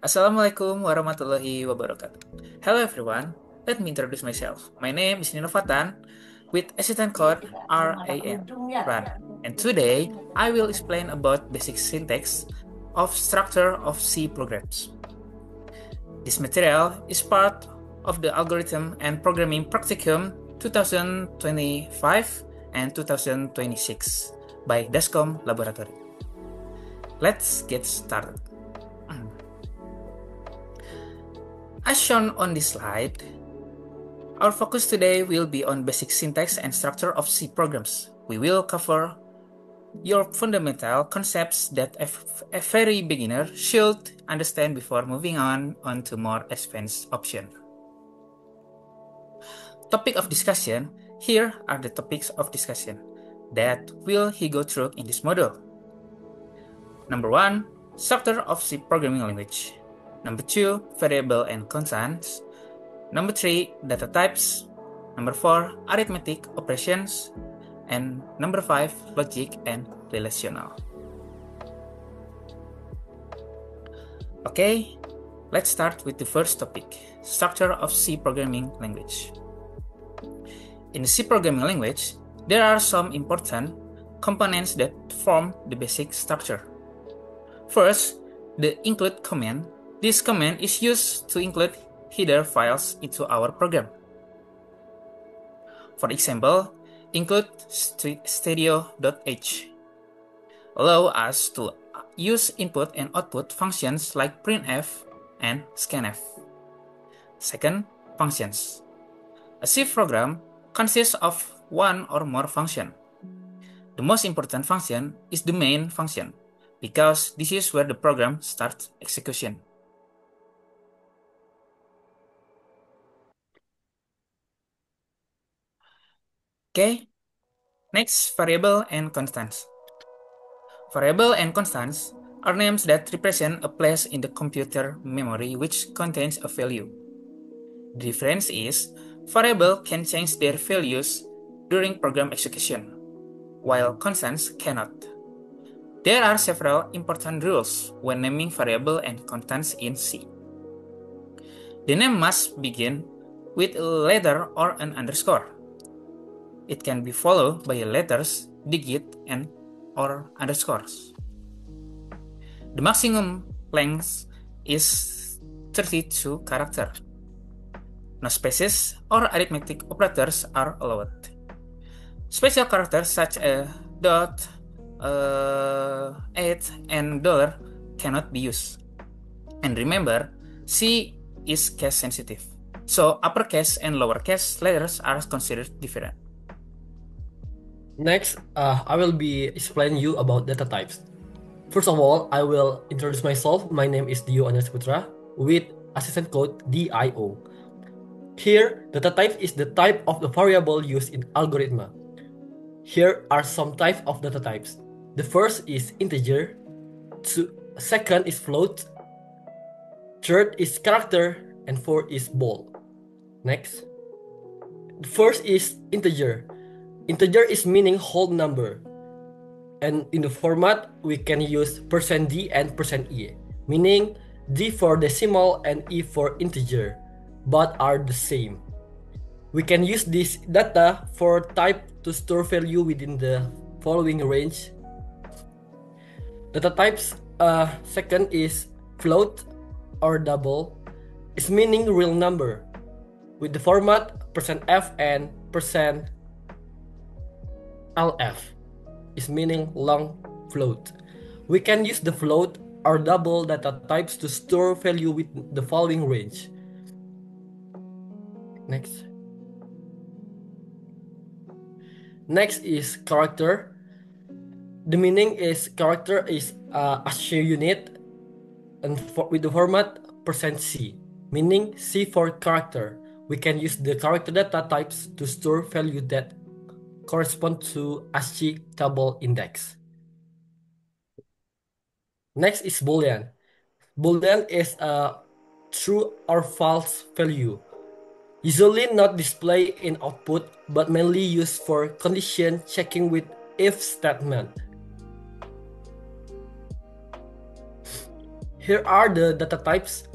Assalamualaikum warahmatullahi wabarakatuh. Hello everyone, let me introduce myself. My name is Nino Fatan with assistant code RAN, RAN. And today I will explain about basic syntax of structure of C programs. This material is part of the Algorithm and Programming Practicum 2025 and 2026 by Dascom Laboratory. Let's get started. As shown on this slide, our focus today will be on basic syntax and structure of C programs. We will cover your fundamental concepts that a very beginner should understand before moving on to more advanced option. Topic of discussion. Here are the topics of discussion that will he go through in this module. Number 1, structure of C programming language. Number 2, variable and constants. Number 3, data types. Number 4, arithmetic operations. And number 5, logic and relational. Okay, let's start with the first topic, structure of C programming language. In the C programming language, there are some important components that form the basic structure. First, the include command. This command is used to include header files into our program. For example, include stereo.h allow us to use input and output functions like printf and scanf. Second, functions. A C program consists of one or more functions. The most important function is the main function, because this is where the program starts execution. Okay, next, variable and constants. Variable and constants are names that represent a place in the computer memory which contains a value. The difference is, variable can change their values during program execution, while constants cannot. There are several important rules when naming variable and constants in C. The name must begin with a letter or an underscore. It can be followed by letters, digit, and or underscores. The maximum length is 32 characters. No spaces or arithmetic operators are allowed. Special characters such as dot, at, and dollar cannot be used. And remember, C is case sensitive, so uppercase and lowercase letters are considered different. Next, I will be explaining you about data types. First of all, I will introduce myself. My name is Dio Anyas Putra with assistant code DIO. Here, data type is the type of the variable used in algorithm. Here are some types of data types. The first is integer, second is float, third is character, and fourth is bool. Next. The first is integer. Integer is meaning whole number. And in the format, we can use %d and %e, meaning d for decimal and e for integer, but are the same. We can use this data for type to store value within the following range. Data types, second is float or double, is meaning real number, with the format %f and %lf. Is meaning long float. We can use the float or double data types to store value with the following range. Next. Next is character. The meaning is character is a ASCII unit and with the format %c, meaning C for character. We can use the character data types to store value that correspond to ASCII table index. Next is Boolean. Boolean is a true or false value. Usually not displayed in output, but mainly used for condition checking with if statement. Here are the data types.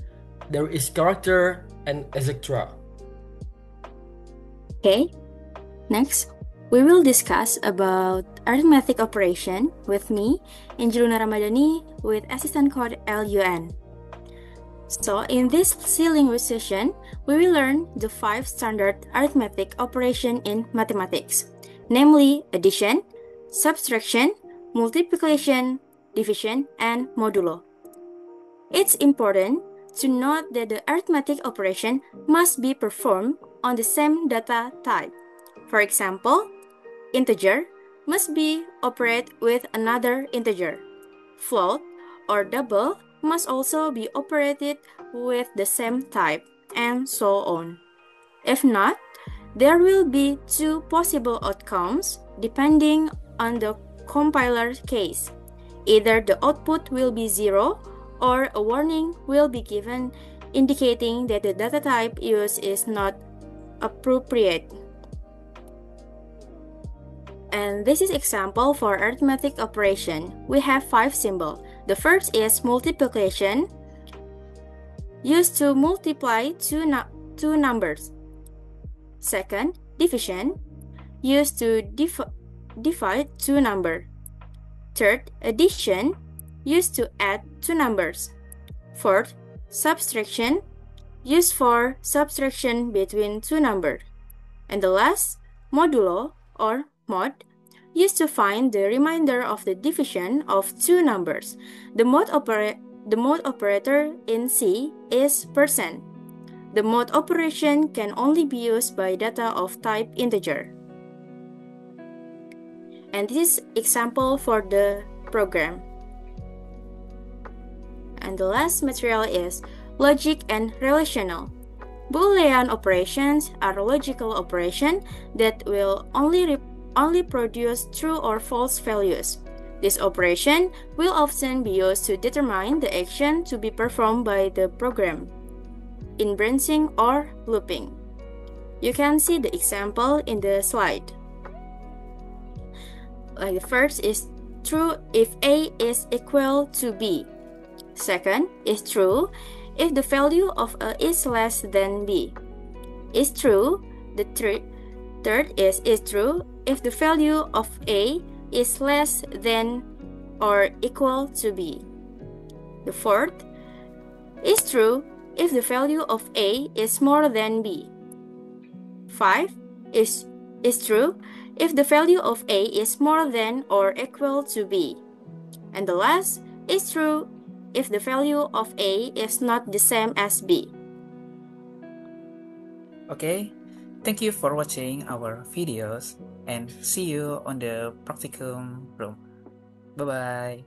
There is character and etc. Okay, next, we will discuss about arithmetic operation with me, Angelina Ramadhani, with assistant code LUN. So in this C language session, we will learn the 5 standard arithmetic operation in mathematics, namely addition, subtraction, multiplication, division, and modulo. It's important to note that the arithmetic operation must be performed on the same data type. For example, integer must be operated with another integer. Float or double must also be operated with the same type, and so on. If not, there will be 2 possible outcomes depending on the compiler case. Either the output will be 0 or a warning will be given indicating that the data type used is not appropriate. And this is example for arithmetic operation. We have 5 symbols. The first is multiplication, used to multiply two numbers. Second, division, used to divide 2 numbers. Third, addition, used to add 2 numbers. Fourth, subtraction, used for subtraction between 2 numbers. And the last, modulo or mod, used to find the remainder of the division of 2 numbers. The mod operator in C is percent. The mod operation can only be used by data of type integer. And this is example for the program. And the last material is logic and relational. Boolean operations are logical operations that will only produce true or false values. This operation will often be used to determine the action to be performed by the program in branching or looping. You can see the example in the slide. The first is true if A is equal to B. Second is true if the value of A is less than B. Is true. The third is true if the value of A is less than or equal to B. The fourth is true if the value of A is more than B. 5 is true if the value of A is more than or equal to B. And the last is true if the value of A is not the same as B. Okay, thank you for watching our videos and see you on the practicum room. Bye-bye.